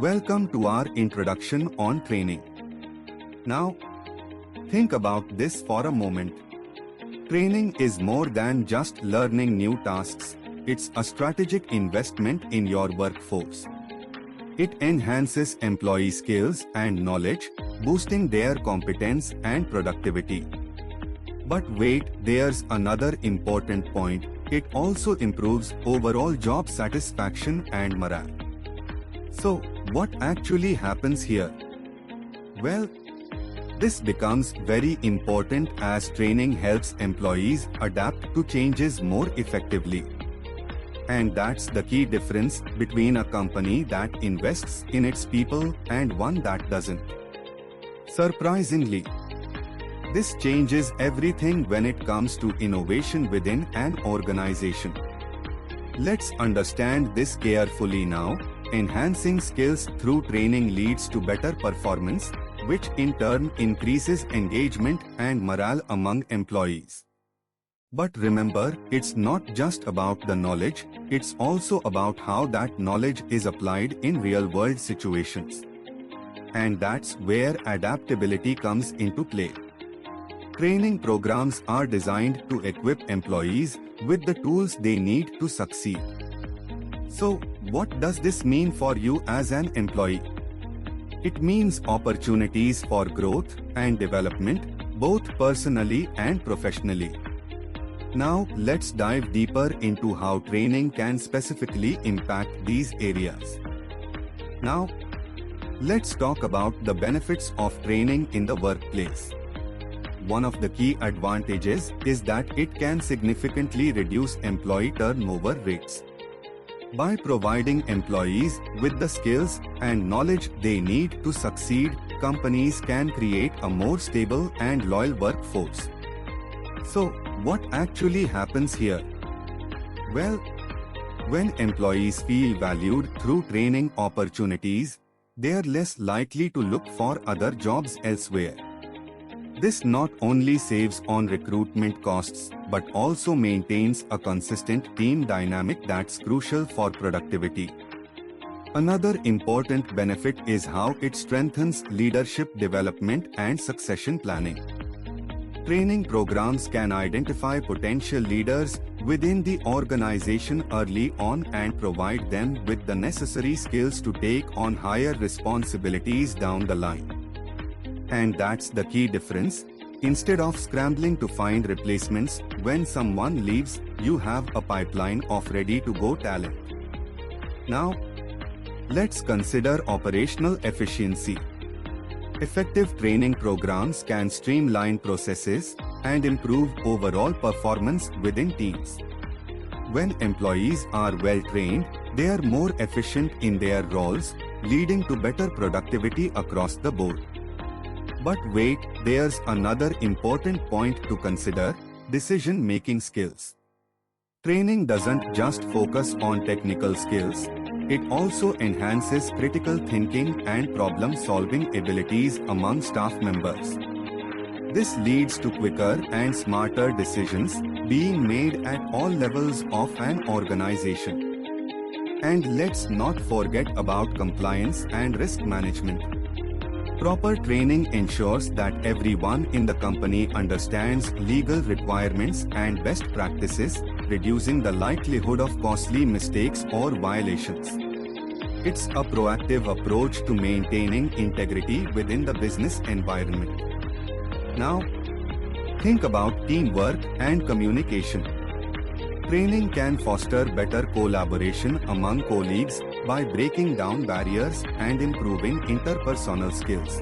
Welcome to our introduction on training. Now, think about this for a moment. Training is more than just learning new tasks. It's a strategic investment in your workforce. It enhances employee skills and knowledge, boosting their competence and productivity. But wait, there's another important point. It also improves overall job satisfaction and morale. So, what actually happens here? Well, this becomes very important as training helps employees adapt to changes more effectively. And that's the key difference between a company that invests in its people and one that doesn't. Surprisingly, this changes everything when it comes to innovation within an organization. Let's understand this carefully now. Enhancing skills through training leads to better performance, which in turn increases engagement and morale among employees. But remember, it's not just about the knowledge, it's also about how that knowledge is applied in real-world situations. And that's where adaptability comes into play. Training programs are designed to equip employees with the tools they need to succeed. So, what does this mean for you as an employee? It means opportunities for growth and development, both personally and professionally. Now, let's dive deeper into how training can specifically impact these areas. Now, let's talk about the benefits of training in the workplace. One of the key advantages is that it can significantly reduce employee turnover rates. By providing employees with the skills and knowledge they need to succeed, companies can create a more stable and loyal workforce. So, what actually happens here? Well, when employees feel valued through training opportunities, they are less likely to look for other jobs elsewhere. This not only saves on recruitment costs, but also maintains a consistent team dynamic that's crucial for productivity. Another important benefit is how it strengthens leadership development and succession planning. Training programs can identify potential leaders within the organization early on and provide them with the necessary skills to take on higher responsibilities down the line. And that's the key difference. Instead of scrambling to find replacements when someone leaves, you have a pipeline of ready-to-go talent. Now, let's consider operational efficiency. Effective training programs can streamline processes and improve overall performance within teams. When employees are well trained, they are more efficient in their roles, leading to better productivity across the board. But wait, there's another important point to consider: decision-making skills. Training doesn't just focus on technical skills, it also enhances critical thinking and problem-solving abilities among staff members. This leads to quicker and smarter decisions being made at all levels of an organization. And let's not forget about compliance and risk management. Proper training ensures that everyone in the company understands legal requirements and best practices, reducing the likelihood of costly mistakes or violations. It's a proactive approach to maintaining integrity within the business environment. Now, think about teamwork and communication. Training can foster better collaboration among colleagues by breaking down barriers and improving interpersonal skills.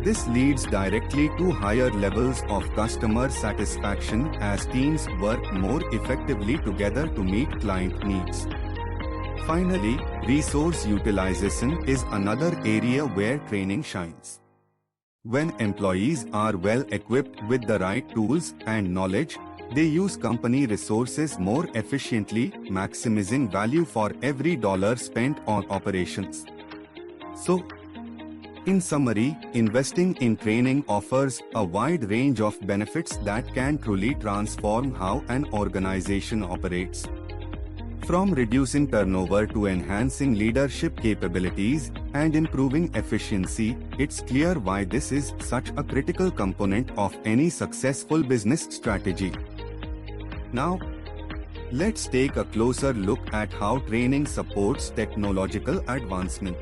This leads directly to higher levels of customer satisfaction as teams work more effectively together to meet client needs. Finally, resource utilization is another area where training shines. When employees are well equipped with the right tools and knowledge, they use company resources more efficiently, maximizing value for every dollar spent on operations. So, in summary, investing in training offers a wide range of benefits that can truly transform how an organization operates. From reducing turnover to enhancing leadership capabilities and improving efficiency, it's clear why this is such a critical component of any successful business strategy. Now, let's take a closer look at how training supports technological advancement.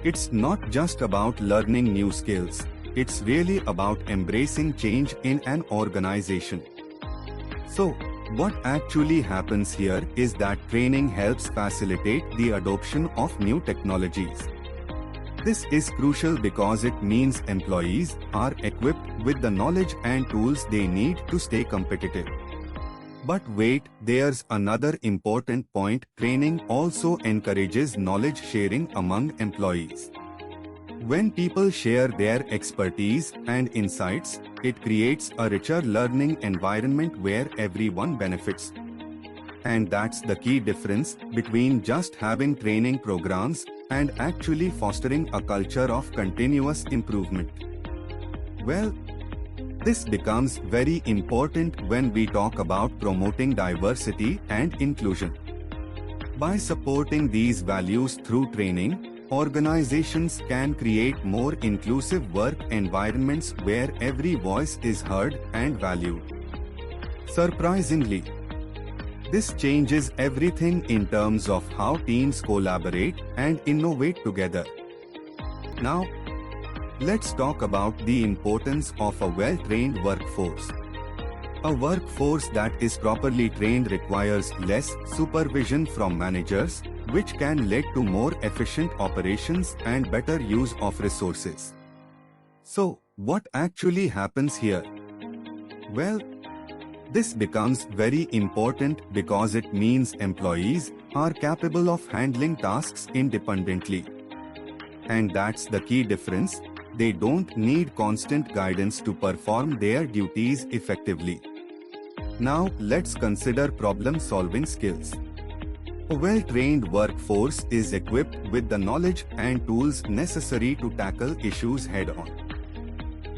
It's not just about learning new skills, it's really about embracing change in an organization. So, what actually happens here is that training helps facilitate the adoption of new technologies. This is crucial because it means employees are equipped with the knowledge and tools they need to stay competitive. But wait, there's another important point. Training also encourages knowledge sharing among employees. When people share their expertise and insights, it creates a richer learning environment where everyone benefits. And that's the key difference between just having training programs and actually fostering a culture of continuous improvement. Well, this becomes very important when we talk about promoting diversity and inclusion. By supporting these values through training, organizations can create more inclusive work environments where every voice is heard and valued. Surprisingly, this changes everything in terms of how teams collaborate and innovate together. Now, let's talk about the importance of a well-trained workforce. A workforce that is properly trained requires less supervision from managers, which can lead to more efficient operations and better use of resources. So, what actually happens here? Well, this becomes very important because it means employees are capable of handling tasks independently. And that's the key difference. They don't need constant guidance to perform their duties effectively. Now, let's consider problem-solving skills. A well-trained workforce is equipped with the knowledge and tools necessary to tackle issues head-on.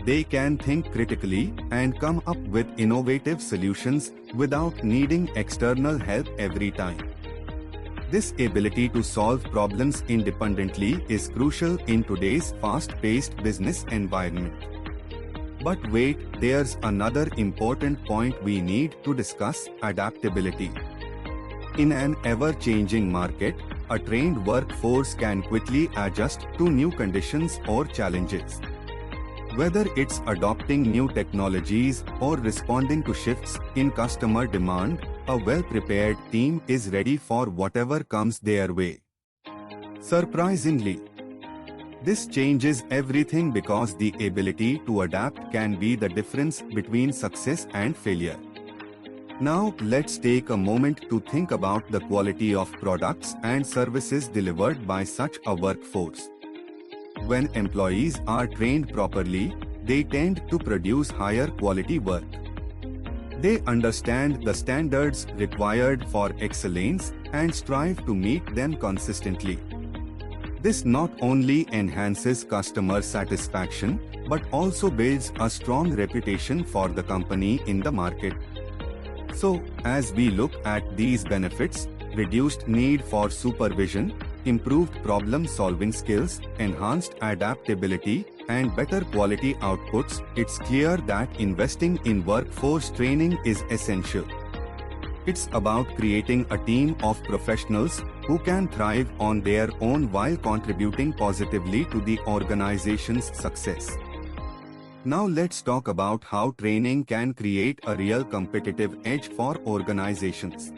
They can think critically and come up with innovative solutions without needing external help every time. This ability to solve problems independently is crucial in today's fast-paced business environment. But wait, there's another important point we need to discuss: adaptability. In an ever-changing market, a trained workforce can quickly adjust to new conditions or challenges. Whether it's adopting new technologies or responding to shifts in customer demand, a well-prepared team is ready for whatever comes their way. Surprisingly, this changes everything because the ability to adapt can be the difference between success and failure. Now, let's take a moment to think about the quality of products and services delivered by such a workforce. When employees are trained properly, they tend to produce higher quality work. They understand the standards required for excellence and strive to meet them consistently. This not only enhances customer satisfaction, but also builds a strong reputation for the company in the market. So, as we look at these benefits, reduced need for supervision, improved problem-solving skills, enhanced adaptability, and better quality outputs, it's clear that investing in workforce training is essential. It's about creating a team of professionals who can thrive on their own while contributing positively to the organization's success. Now let's talk about how training can create a real competitive edge for organizations.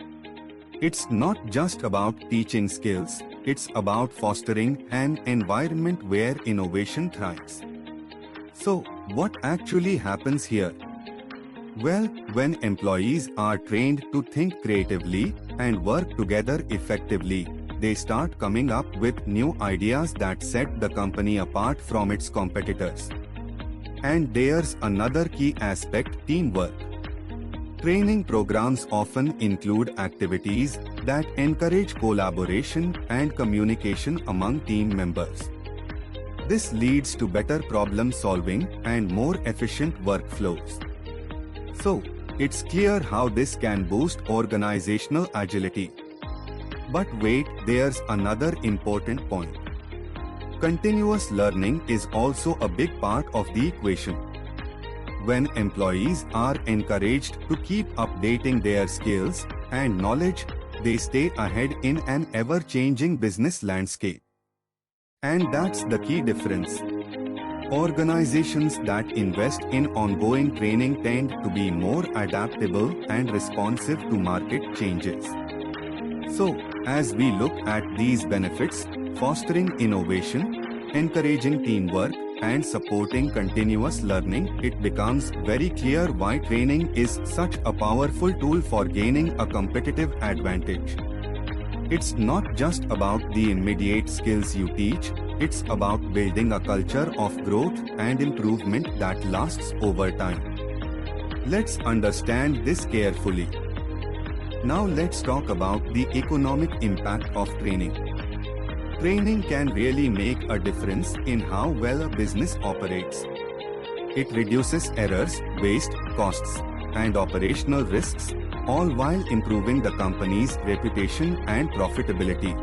It's not just about teaching skills, it's about fostering an environment where innovation thrives. So, what actually happens here? Well, when employees are trained to think creatively and work together effectively, they start coming up with new ideas that set the company apart from its competitors. And there's another key aspect: teamwork. Training programs often include activities that encourage collaboration and communication among team members. This leads to better problem solving and more efficient workflows. So, it's clear how this can boost organizational agility. But wait, there's another important point. Continuous learning is also a big part of the equation. When employees are encouraged to keep updating their skills and knowledge, they stay ahead in an ever-changing business landscape. And that's the key difference. Organizations that invest in ongoing training tend to be more adaptable and responsive to market changes. So, as we look at these benefits, fostering innovation, encouraging teamwork, and supporting continuous learning, it becomes very clear why training is such a powerful tool for gaining a competitive advantage. It's not just about the immediate skills you teach, it's about building a culture of growth and improvement that lasts over time. Let's understand this carefully. Now let's talk about the economic impact of training. Training can really make a difference in how well a business operates. It reduces errors, waste, costs, and operational risks, all while improving the company's reputation and profitability.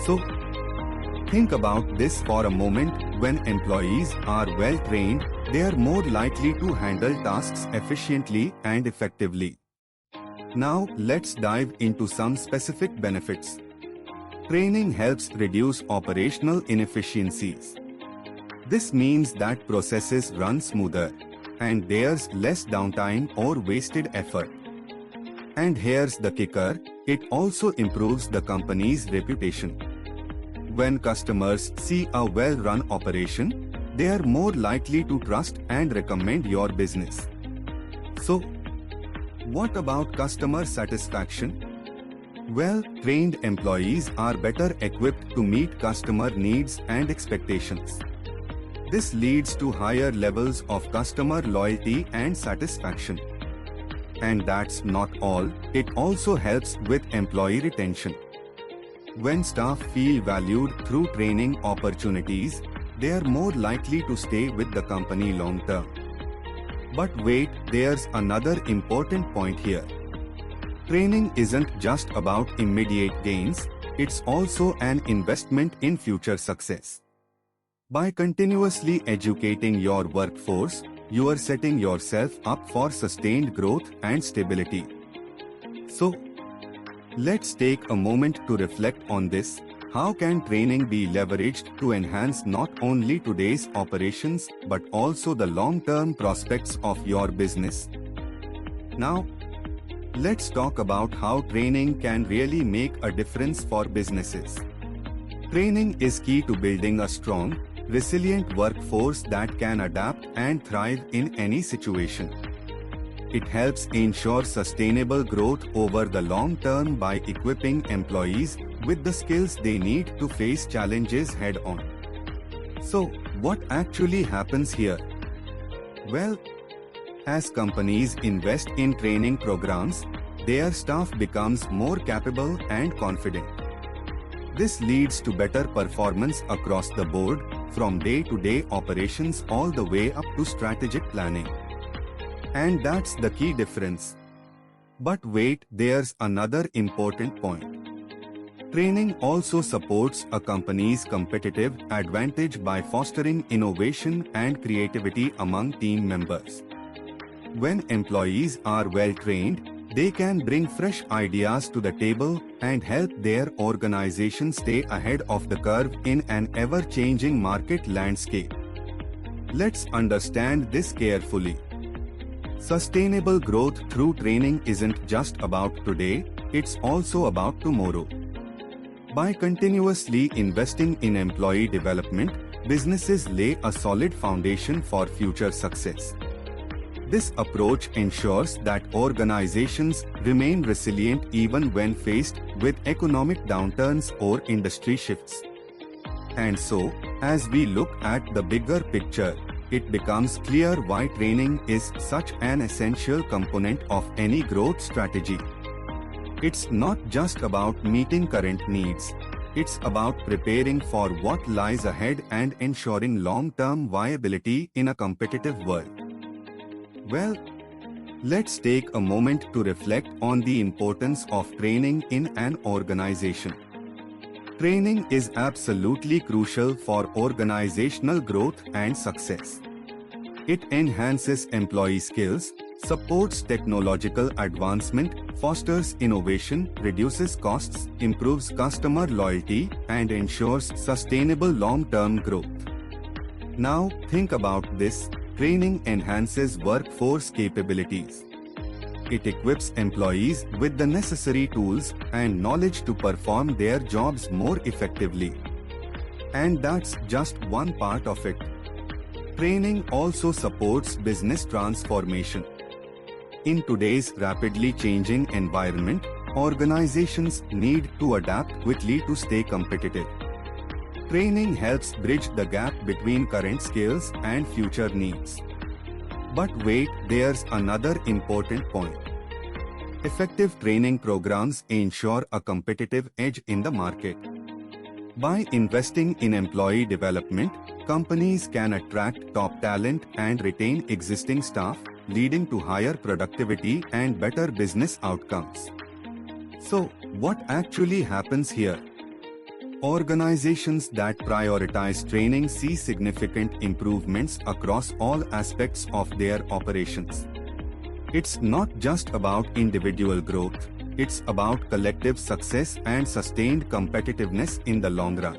So, think about this for a moment. When employees are well trained, they are more likely to handle tasks efficiently and effectively. Now, let's dive into some specific benefits. Training helps reduce operational inefficiencies. This means that processes run smoother, and there's less downtime or wasted effort. And here's the kicker, it also improves the company's reputation. When customers see a well-run operation, they are more likely to trust and recommend your business. So, what about customer satisfaction? Well, trained employees are better equipped to meet customer needs and expectations. This leads to higher levels of customer loyalty and satisfaction. And that's not all, it also helps with employee retention. When staff feel valued through training opportunities, they are more likely to stay with the company long term. But wait, there's another important point here. Training isn't just about immediate gains, it's also an investment in future success. By continuously educating your workforce, you are setting yourself up for sustained growth and stability. So, let's take a moment to reflect on this. How can training be leveraged to enhance not only today's operations but also the long-term prospects of your business? Now, let's talk about how training can really make a difference for businesses. Training is key to building a strong, resilient workforce that can adapt and thrive in any situation. It helps ensure sustainable growth over the long term by equipping employees with the skills they need to face challenges head-on. So, what actually happens here? Well, as companies invest in training programs, their staff becomes more capable and confident. This leads to better performance across the board, from day-to-day operations all the way up to strategic planning. And that's the key difference. But wait, there's another important point. Training also supports a company's competitive advantage by fostering innovation and creativity among team members. When employees are well trained, they can bring fresh ideas to the table and help their organization stay ahead of the curve in an ever-changing market landscape. Let's understand this carefully. Sustainable growth through training isn't just about today, it's also about tomorrow. By continuously investing in employee development, businesses lay a solid foundation for future success. This approach ensures that organizations remain resilient even when faced with economic downturns or industry shifts. And so, as we look at the bigger picture, it becomes clear why training is such an essential component of any growth strategy. It's not just about meeting current needs, it's about preparing for what lies ahead and ensuring long-term viability in a competitive world. Well, Let's take a moment to reflect on the importance of training in an organization. Training is absolutely crucial for organizational growth and success. It enhances employee skills, supports technological advancement, fosters innovation, reduces costs, improves customer loyalty, and ensures sustainable long-term growth. Now, think about this: training enhances workforce capabilities. It equips employees with the necessary tools and knowledge to perform their jobs more effectively. And that's just one part of it. Training also supports business transformation. In today's rapidly changing environment, organizations need to adapt quickly to stay competitive. Training helps bridge the gap between current skills and future needs. But wait, there's another important point. Effective training programs ensure a competitive edge in the market. By investing in employee development, companies can attract top talent and retain existing staff, leading to higher productivity and better business outcomes. So, what actually happens here? Organizations that prioritize training see significant improvements across all aspects of their operations. It's not just about individual growth, it's about collective success and sustained competitiveness in the long run.